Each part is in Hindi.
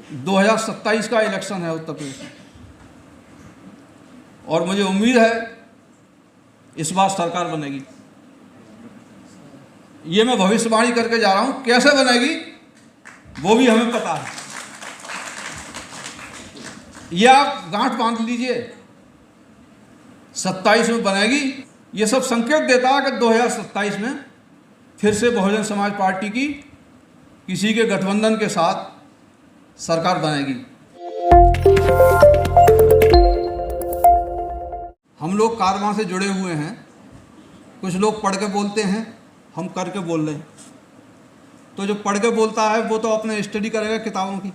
2027 का इलेक्शन है उत्तर प्रदेश में, और मुझे उम्मीद है इस बार सरकार बनेगी। ये मैं भविष्यवाणी करके जा रहा हूं, कैसे बनेगी वो भी हमें पता है। ये आप गांठ बांध लीजिए, 27 में बनेगी। ये सब संकेत देता है कि 2027 में फिर से बहुजन समाज पार्टी की किसी के गठबंधन के साथ सरकार बनेगी। हम लोग कारवां से जुड़े हुए हैं। कुछ लोग पढ़ के बोलते हैं, हम करके बोल रहे हैं। तो जो पढ़ के बोलता है वो तो अपने स्टडी करेगा किताबों की।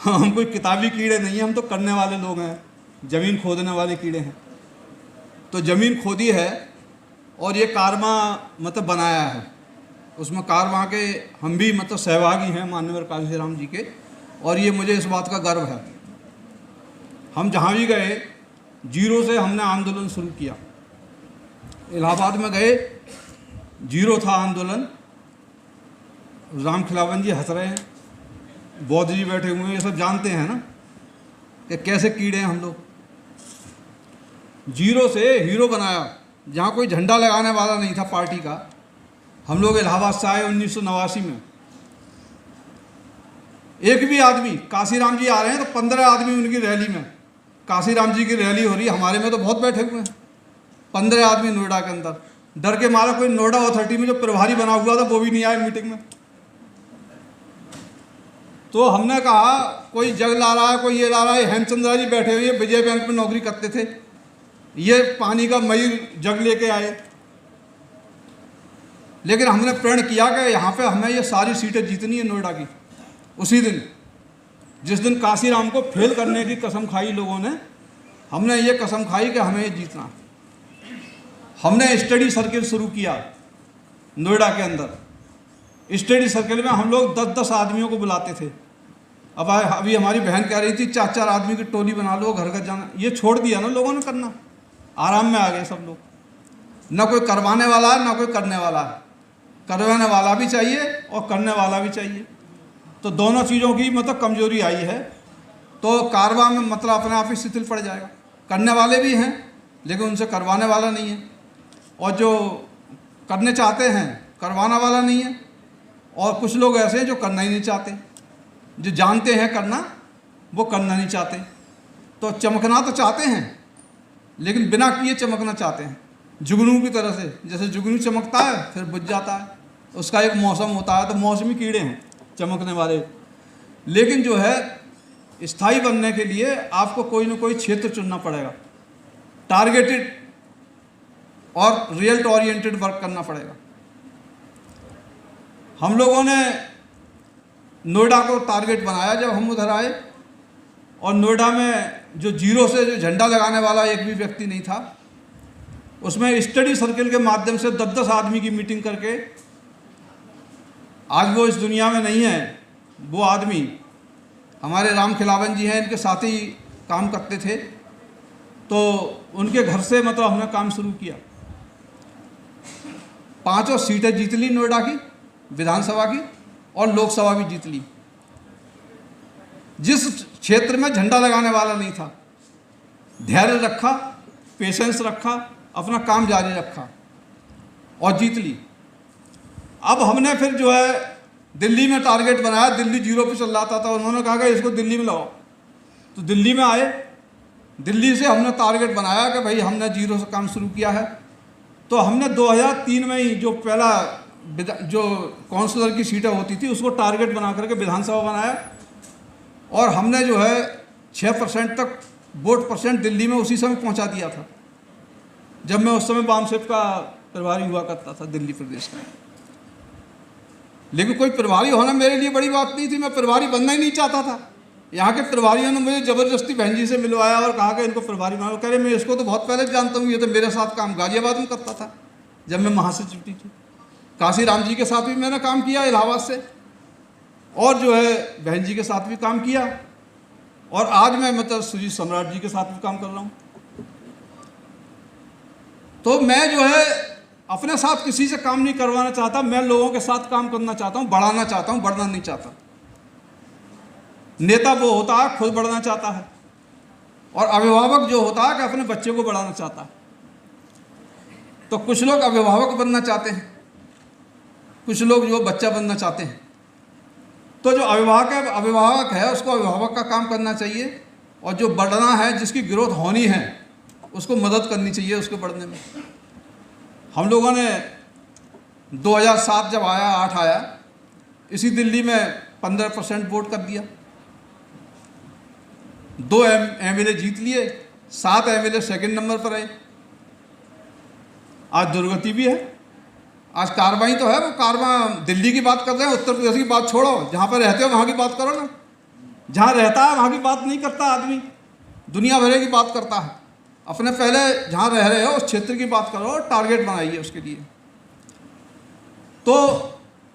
हम कोई किताबी कीड़े नहीं हैं, हम तो करने वाले लोग हैं, ज़मीन खोदने वाले कीड़े हैं। तो ज़मीन खोदी है और ये कारवां मतलब बनाया है, उसमें कारवां के हम भी मतलब सहभागी हैं माननीय काशीराम जी के, और ये मुझे इस बात का गर्व है। हम जहाँ भी गए जीरो से हमने आंदोलन शुरू किया। इलाहाबाद में गए, जीरो था आंदोलन। राम खिलावन जी हंस रहे हैं, बौद्ध जी बैठे हुए हैं, ये सब जानते हैं ना कि कैसे कीड़े हैं हम लोग। जीरो से हीरो बनाया, जहाँ कोई झंडा लगाने वाला नहीं था पार्टी का। हम लोग इलाहाबाद से आए 1989 में। एक भी आदमी, काशीराम जी आ रहे हैं तो 15 आदमी उनकी रैली में, काशीराम जी की रैली हो रही है, हमारे में तो बहुत बैठे हुए हैं, 15 आदमी नोएडा के अंदर। डर के मारा कोई नोएडा अथॉरिटी में जो प्रभारी बना हुआ था वो भी नहीं आया मीटिंग में। तो हमने कहा कोई जग ला रहा है, कोई ये ला रहा है। हेमचंद्रा जी बैठे हुए विजय बैंक में नौकरी करते थे, ये पानी का मई जग लेके आए। लेकिन हमने प्रण किया कि यहाँ पे हमें ये सारी सीटें जीतनी है नोएडा की। उसी दिन, जिस दिन काशीराम को फेल करने की कसम खाई लोगों ने, हमने ये कसम खाई कि हमें ये जीतना। हमने स्टडी सर्किल शुरू किया नोएडा के अंदर। स्टडी सर्किल में हम लोग 10-10 आदमियों को बुलाते थे। अब अभी हमारी बहन कह रही थी 4-4 आदमी की टोली बना लो, घर घर जाना। ये छोड़ दिया ना लोगों ने करना, आराम में आ गए सब लोग। ना कोई करवाने वाला है ना कोई करने वाला है। करवाने वाला भी चाहिए और करने वाला भी चाहिए। तो दोनों चीज़ों की मतलब कमजोरी आई है। तो कारवां में मतलब अपने आप ही शिथिल पड़ जाएगा। करने वाले भी हैं लेकिन उनसे करवाने वाला नहीं है, और जो करने चाहते हैं करवाना वाला नहीं है। और कुछ लोग ऐसे हैं जो करना ही नहीं चाहते, जो जानते हैं करना वो करना नहीं चाहते। तो चमकना तो चाहते हैं लेकिन बिना किए चमकना चाहते हैं, जुगनू की तरह से। जैसे जुगनू चमकता है फिर बुझ जाता है, उसका एक मौसम होता है। तो मौसमी कीड़े हैं चमकने वाले। लेकिन जो है स्थायी बनने के लिए आपको कोई ना कोई क्षेत्र चुनना पड़ेगा, टारगेटेड और रिजल्ट ओरिएंटेड वर्क करना पड़ेगा। हम लोगों ने नोएडा को टारगेट बनाया जब हम उधर आए, और नोएडा में जो जीरो से जो झंडा लगाने वाला एक भी व्यक्ति नहीं था, उसमें स्टडी सर्किल के माध्यम से 10-10 आदमी की मीटिंग करके, आज वो इस दुनिया में नहीं है। वो आदमी हमारे राम खिलावन जी हैं, इनके साथ ही काम करते थे। तो उनके घर से मतलब हमने काम शुरू किया। 5 सीटें जीत ली नोएडा की, विधानसभा की, और लोकसभा भी जीत ली। जिस क्षेत्र में झंडा लगाने वाला नहीं था, धैर्य रखा, पेशेंस रखा, अपना काम जारी रखा और जीत ली। अब हमने फिर जो है दिल्ली में टारगेट बनाया। दिल्ली जीरो पे चल रहा था, उन्होंने कहा कि इसको दिल्ली में लगाओ। तो दिल्ली में आए, दिल्ली से हमने टारगेट बनाया कि भाई हमने जीरो से काम शुरू किया है। तो हमने 2003 में ही जो पहला जो काउंसिलर की सीटें होती थी उसको टारगेट बना करके विधानसभा बनाया, और हमने जो है 6% तक वोट परसेंट दिल्ली में उसी समय पहुंचा दिया था, जब मैं उस समय वामसेप का प्रभारी हुआ करता था दिल्ली प्रदेश का। लेकिन कोई प्रभारी होना मेरे लिए बड़ी बात नहीं थी, मैं प्रभारी बनना ही नहीं चाहता था। यहाँ के प्रभारियों ने मुझे ज़बरदस्ती बहन जी से मिलवाया और कहा कि इनको प्रभारी बनाओ। कह रहे मैं इसको तो बहुत पहले जानता हूँ, ये तो मेरे साथ काम गाजियाबाद में करता था जब मैं महासचिव थी। काशीराम जी के साथ भी मैंने काम किया इलाहाबाद से, और जो है बहन जी के साथ भी काम किया, और आज मैं मतलब सुजीत सम्राट जी के साथ भी काम कर रहा हूँ। तो मैं जो है अपने साथ किसी से काम नहीं करवाना चाहता, मैं लोगों के साथ काम करना चाहता हूँ, बढ़ाना चाहता हूँ, बढ़ना नहीं चाहता। नेता वो होता है खुद बढ़ना चाहता है, और अभिभावक जो होता है कि अपने बच्चे को बढ़ाना चाहता है। तो कुछ लोग अभिभावक बनना चाहते हैं, कुछ लोग जो बच्चा बनना चाहते हैं। तो जो अभिभावक है उसको अभिभावक का काम करना चाहिए, और जो बढ़ना है, जिसकी ग्रोथ होनी है, उसको मदद करनी चाहिए उसके बढ़ने में। हम लोगों ने 2007 जब आया, 8 आया, इसी दिल्ली में 15% वोट कर दिया, 2 MLA जीत लिए, 7 MLA सेकंड नंबर पर आए। आज दुर्गति भी है, आज कार्रवाई तो है, वो कार्रवाई दिल्ली की बात कर रहे हैं, उत्तर प्रदेश की बात छोड़ो, जहाँ पर रहते हो वहाँ की बात करो ना। जहाँ रहता है वहाँ की बात नहीं करता आदमी, दुनिया भर की बात करता है। अपने पहले जहाँ रह रहे हो उस क्षेत्र की बात करो, टारगेट बनाइए उसके लिए। तो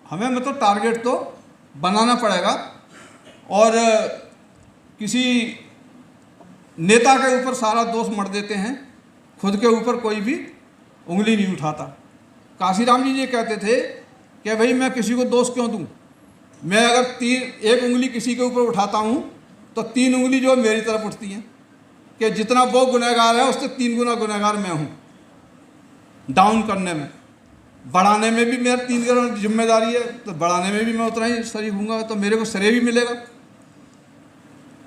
हमें मतलब टारगेट तो बनाना पड़ेगा, और किसी नेता के ऊपर सारा दोष मढ़ देते हैं, खुद के ऊपर कोई भी उंगली नहीं उठाता। काशीराम जी ये कहते थे कि भाई मैं किसी को दोष क्यों दूं, मैं अगर एक उंगली किसी के ऊपर उठाता हूं तो 3 उंगली जो मेरी तरफ उठती हैं, कि जितना वो गुनहगार है उससे 3 गुना गुनहगार मैं हूं। डाउन करने में, बढ़ाने में भी मेरा 3 गुना जिम्मेदारी है, तो बढ़ाने में भी मैं उतना ही शरीक हूँगा, तो मेरे को श्रेय भी मिलेगा।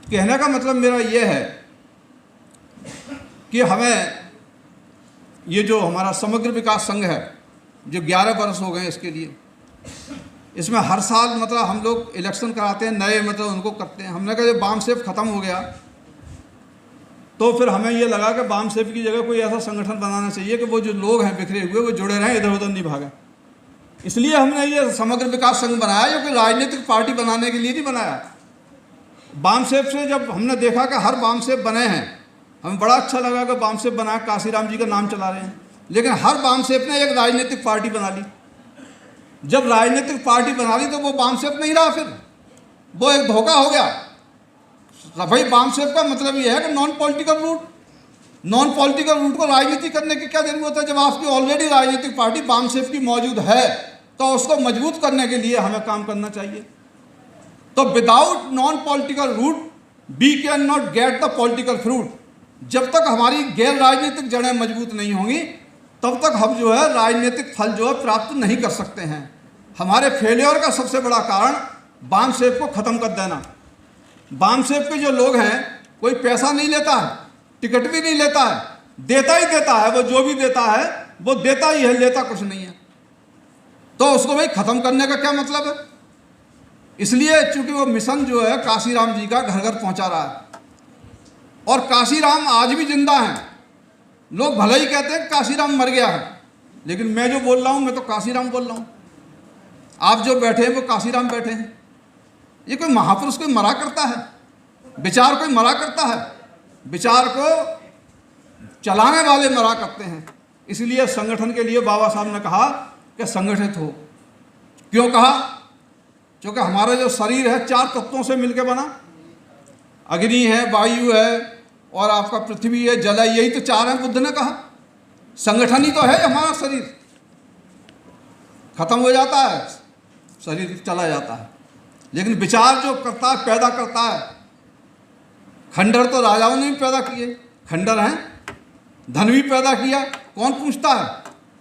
कहने का मतलब मेरा ये है कि हमें ये जो हमारा समग्र विकास संघ है, जो 11 वर्ष हो गए इसके लिए, इसमें हर साल मतलब हम लोग इलेक्शन कराते हैं, नए मतलब उनको करते हैं। हमने कहा जब बाम सेफ ख़त्म हो गया तो फिर हमें ये लगा कि बाम सेफ की जगह कोई ऐसा संगठन बनाना चाहिए कि वो जो लोग हैं बिखरे हुए वो जुड़े रहें, इधर उधर नहीं भागें। इसलिए हमने ये समग्र विकास संघ बनाया, जो कि राजनीतिक पार्टी बनाने के लिए नहीं बनाया। बाम सेफ से जब हमने देखा कि हर बाम सेफ बने हैं, हमें बड़ा अच्छा लगा कि बाम सेफ बनाया, काशीराम जी का नाम चला रहे हैं, लेकिन हर बाम सेफ ने एक राजनीतिक पार्टी बना ली। जब राजनीतिक पार्टी बना ली तो वो बाम सेफ नहीं रहा, फिर वो एक धोखा हो गया। भाई बाम सेफ का मतलब ये है कि नॉन पॉलिटिकल रूट को राजनीति करने की क्या जरूरत है। जब आपकी ऑलरेडी राजनीतिक पार्टी बाम सेफ की मौजूद है तो उसको मजबूत करने के लिए हमें काम करना चाहिए। तो without non political root we can not get the political fruit. जब तक हमारी गैर राजनीतिक जड़ें मजबूत नहीं होंगी तब तक हम जो है राजनीतिक फल जो है प्राप्त नहीं कर सकते हैं। हमारे फेलियर का सबसे बड़ा कारण बाम सेफ को ख़त्म कर देना। बाम सेफ के जो लोग हैं, कोई पैसा नहीं लेता है, टिकट भी नहीं लेता है, देता ही देता है। वो जो भी देता है वो देता ही है, लेता कुछ नहीं है। तो उसको भाई ख़त्म करने का क्या मतलब है। इसलिए चूंकि वो मिशन जो है काशीराम जी का घर घर पहुंचा रहा है, और काशीराम आज भी जिंदा हैं। लोग भले ही कहते हैं काशीराम मर गया है, लेकिन मैं जो बोल रहा हूँ मैं तो काशीराम बोल रहा हूँ। आप जो बैठे हैं वो काशीराम बैठे हैं। ये कोई महापुरुष कोई मरा करता है, विचार कोई मरा करता है, विचार को चलाने वाले मरा करते हैं। इसलिए संगठन के लिए बाबा साहब ने कहा कि संगठित हो। क्यों कहा? क्योंकि हमारा जो शरीर है 4 तत्वों से मिलकर बना, अग्नि है, वायु है और आपका पृथ्वी है, जल है, यही तो 4 हैं। बुद्ध ने कहा संगठन ही तो है हमारा शरीर। खत्म हो जाता है शरीर, चला जाता है, लेकिन विचार जो करता है, पैदा करता है। खंडर तो राजाओं ने भी पैदा किए, खंडर हैं, धन भी पैदा किया। कौन पूछता है?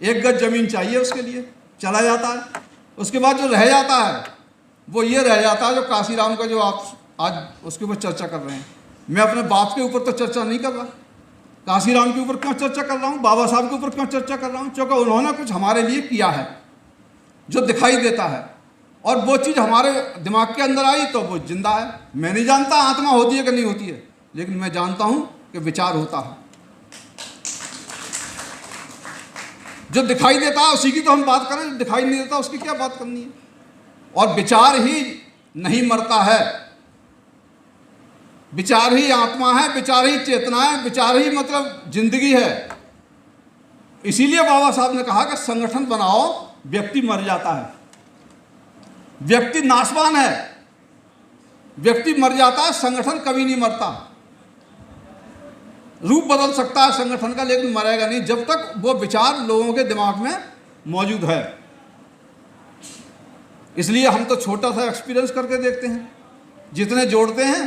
1 गज जमीन चाहिए उसके लिए, चला जाता है। उसके बाद जो रह जाता है वो ये रह जाता है जो काशीराम का जो आप आज उसके ऊपर चर्चा कर रहे हैं। मैं अपने बाप के ऊपर तो चर्चा नहीं कर रहा, काशीराम के ऊपर क्यों चर्चा कर रहा हूँ, बाबा साहब के ऊपर क्यों चर्चा कर रहा हूँ? क्योंकि उन्होंने कुछ हमारे लिए किया है जो दिखाई देता है, और वो चीज़ हमारे दिमाग के अंदर आई तो वो जिंदा है। मैं नहीं जानता आत्मा होती है कि नहीं होती है, लेकिन मैं जानता हूँ कि विचार होता है। जो दिखाई देता है उसी की तो हम बात करें, जो दिखाई नहीं देता उसकी क्या बात करनी है। और विचार ही नहीं मरता है, विचार ही आत्मा है, विचार ही चेतना है, विचार ही मतलब जिंदगी है। इसीलिए बाबा साहब ने कहा कि संगठन बनाओ। व्यक्ति मर जाता है, व्यक्ति नाशवान है, व्यक्ति मर जाता है, संगठन कभी नहीं मरता। रूप बदल सकता है संगठन का, लेकिन मरेगा नहीं जब तक वो विचार लोगों के दिमाग में मौजूद है। इसलिए हम तो छोटा सा एक्सपीरियंस करके देखते हैं जितने जोड़ते हैं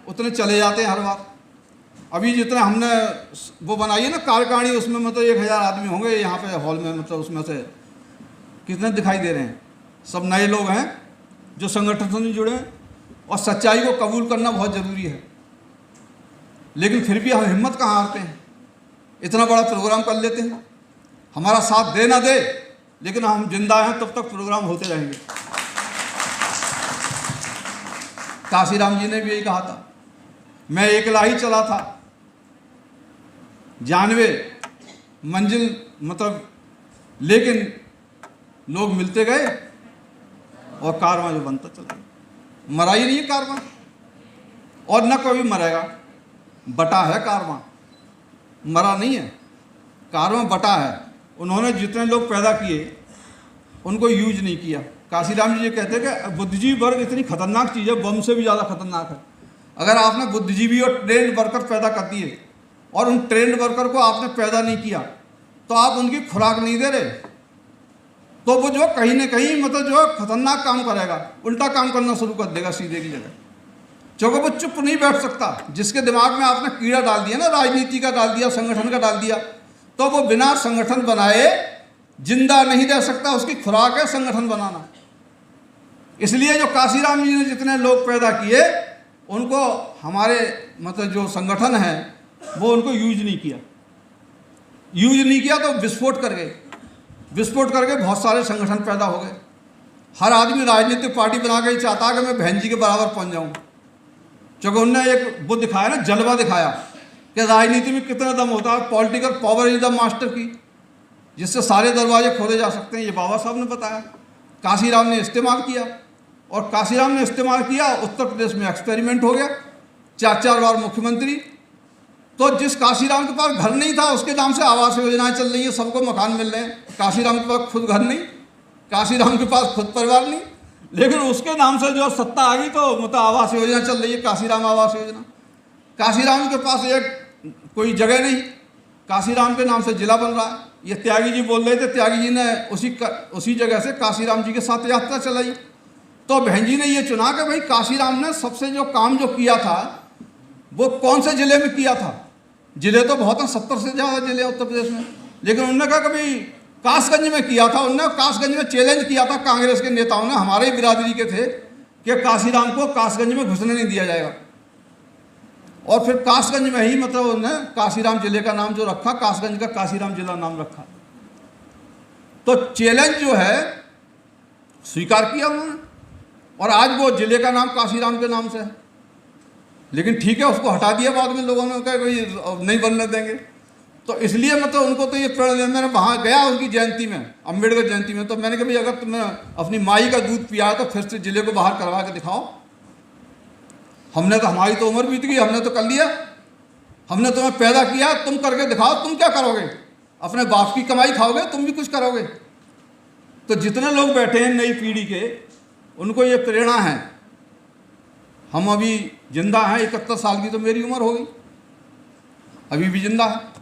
उतने चले जाते हैं हर बार। अभी जितने हमने वो बनाई है ना कार्यकारिणी, उसमें मतलब 1000 आदमी होंगे यहाँ पे हॉल में, मतलब उसमें से कितने दिखाई दे रहे हैं? सब नए लोग हैं जो संगठन से नहीं जुड़े हैं। और सच्चाई को कबूल करना बहुत ज़रूरी है, लेकिन फिर भी हम हिम्मत कहाँ हारते हैं, इतना बड़ा प्रोग्राम कर लेते हैं। हमारा साथ दे ना दे, लेकिन हम जिंदा हैं तब तक प्रोग्राम होते रहेंगे। काशीराम जी ने भी यही कहा था, मैं अकेला ही चला था, 92 मंजिल मतलब, लेकिन लोग मिलते गए और कारवां जो बनता चला गया। मरा ही नहीं है कारवां, और न कभी मरेगा। बटा है कारवां, मरा नहीं है। कारवां बटा है। उन्होंने जितने लोग पैदा किए उनको यूज नहीं किया। काशीराम जी ये कहते हैं कि बुद्धिजीवी वर्ग इतनी खतरनाक चीज़ है, बम से भी ज़्यादा खतरनाक है। अगर आपने बुद्धिजीवी और ट्रेंड वर्कर पैदा कर दिए और उन ट्रेंड वर्कर को आपने पैदा नहीं किया, तो आप उनकी खुराक नहीं दे रहे, तो वो जो कहीं ना कहीं मतलब जो खतरनाक काम करेगा, उल्टा काम करना शुरू कर देगा सीधे की जगह। क्योंकि वो चुप नहीं बैठ सकता। जिसके दिमाग में आपने कीड़ा डाल दिया ना, राजनीति का डाल दिया, संगठन का डाल दिया, तो वो बिना संगठन बनाए जिंदा नहीं रह सकता। उसकी खुराक है संगठन बनाना। इसलिए जो काशीराम जी ने जितने लोग पैदा किए, उनको हमारे मतलब जो संगठन है वो उनको यूज नहीं किया। यूज नहीं किया तो विस्फोट कर गए। विस्फोट करके बहुत सारे संगठन पैदा हो गए। हर आदमी राजनीतिक पार्टी बना के ही चाहता है कि मैं बहन जी के बराबर पहुंच जाऊं। क्योंकि उनने एक वो दिखाया ना, जलवा दिखाया कि राजनीति में कितना दम होता है। Political power is the master की, जिससे सारे दरवाजे खोले जा सकते हैं। ये बाबा साहब ने बताया, काशीराम ने इस्तेमाल किया। और काशीराम ने इस्तेमाल किया, उत्तर प्रदेश में एक्सपेरिमेंट हो गया, 4 बार मुख्यमंत्री। तो जिस काशीराम के पास घर नहीं था, उसके नाम से आवास योजनाएं चल रही है, सबको मकान मिल रहे हैं। काशीराम के पास खुद घर नहीं, काशीराम के पास खुद परिवार नहीं, लेकिन उसके नाम से जो सत्ता आ गई तो मतलब आवास योजना चल रही है, काशीराम आवास योजना। काशीराम के पास एक कोई जगह नहीं, काशीराम के नाम से जिला बन रहा है। ये त्यागी जी बोल रहे थे, त्यागी जी ने उसी जगह से काशीराम जी के साथ यात्रा चलाई। तो बहन जी ने ये चुना कि भाई काशीराम ने सबसे जो काम जो किया था वो कौन से जिले में किया था। जिले तो बहुत हैं, 70 से ज़्यादा जिले उत्तर प्रदेश में, लेकिन उन्होंने कहा कभी कासगंज में किया था। उन्होंने कासगंज में चैलेंज किया था कांग्रेस के नेताओं ने, हमारे ही बिरादरी के थे, कि काशीराम को कासगंज में घुसने नहीं दिया जाएगा। और फिर कासगंज में ही मतलब उन्होंने काशीराम जिले का नाम जो रखा, कासगंज का काशीराम जिला नाम रखा। तो चैलेंज जो है स्वीकार किया उन्होंने, और आज वो जिले का नाम काशीराम के नाम से है। लेकिन ठीक है, उसको हटा दिया बाद में लोगों ने, कहा कोई नहीं बनने देंगे। तो इसलिए मतलब उनको तो ये प्रण, मैंने वहाँ गया उनकी जयंती में, अम्बेडकर जयंती में, तो मैंने कहा भाई अगर तुमने अपनी माई का दूध पिया तो फिर से जिले को बाहर करवा के दिखाओ। हमने तो, हमारी तो उम्र बीत गई, हमने तो कर लिया, हमने तुम्हें पैदा किया, तुम करके दिखाओ। तुम क्या करोगे? अपने बाप की कमाई खाओगे, तुम भी कुछ करोगे। तो जितने लोग बैठे हैं नई पीढ़ी के, उनको ये प्रेरणा है। हम अभी जिंदा हैं, 71 साल की तो मेरी उम्र हो गई, अभी भी जिंदा है।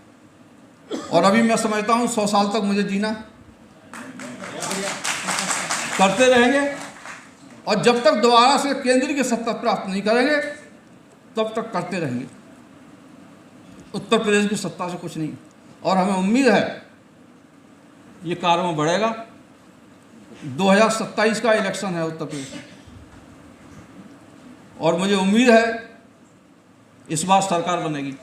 और अभी मैं समझता हूँ 100 साल तक मुझे जीना, करते रहेंगे। और जब तक दोबारा से केंद्र की सत्ता प्राप्त नहीं करेंगे तब तक करते रहेंगे। उत्तर प्रदेश की सत्ता से कुछ नहीं। और हमें उम्मीद है ये कारवां बढ़ेगा। 2027 का इलेक्शन है उत्तर प्रदेश में, और मुझे उम्मीद है इस बार सरकार बनेगी।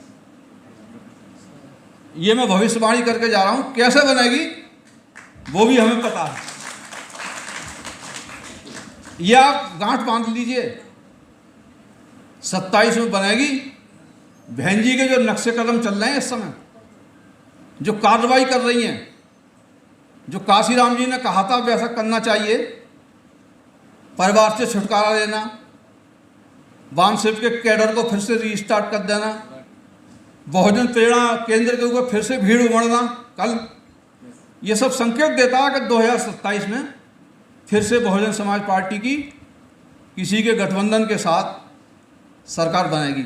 ये मैं भविष्यवाणी करके जा रहा हूँ, कैसे बनेगी वो भी हमें पता है। ये आप गांठ बांध लीजिए, 27 में बनेगी। बहन जी के जो नक्शे कदम चल रहे हैं इस समय, जो कार्रवाई कर रही हैं, जो काशीराम जी ने कहा था वैसा करना चाहिए, परिवार से छुटकारा देना, वाम शिव के कैडर को फिर से रीस्टार्ट कर देना, बहुजन प्रेरणा केंद्र के ऊपर फिर से भीड़ उमड़ना कल, ये सब संकेत देता है कि 2027 में फिर से बहुजन समाज पार्टी की किसी के गठबंधन के साथ सरकार बनेगी।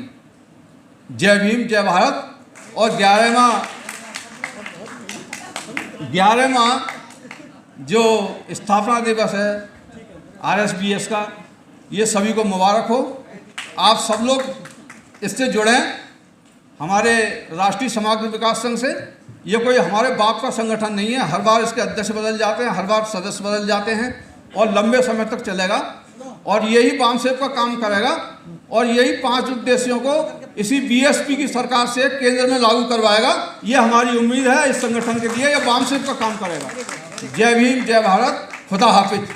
जय भीम, जय भारत। और 11वां जो स्थापना दिवस है RSBS का, ये सभी को मुबारक हो। आप सब लोग इससे जुड़ें, हमारे राष्ट्रीय समग्र विकास संघ से। ये कोई हमारे बाप का संगठन नहीं है, हर बार इसके अध्यक्ष बदल जाते हैं, हर बार सदस्य बदल जाते हैं और लंबे समय तक चलेगा और यही वामसेप का काम करेगा और यही 5 उद्देश्यों को इसी बीएसपी की सरकार से केंद्र में लागू करवाएगा। ये हमारी उम्मीद है इस संगठन के लिए, ये वामसेप का काम करेगा। जय भीम, जय भारत, खुदा हाफिज।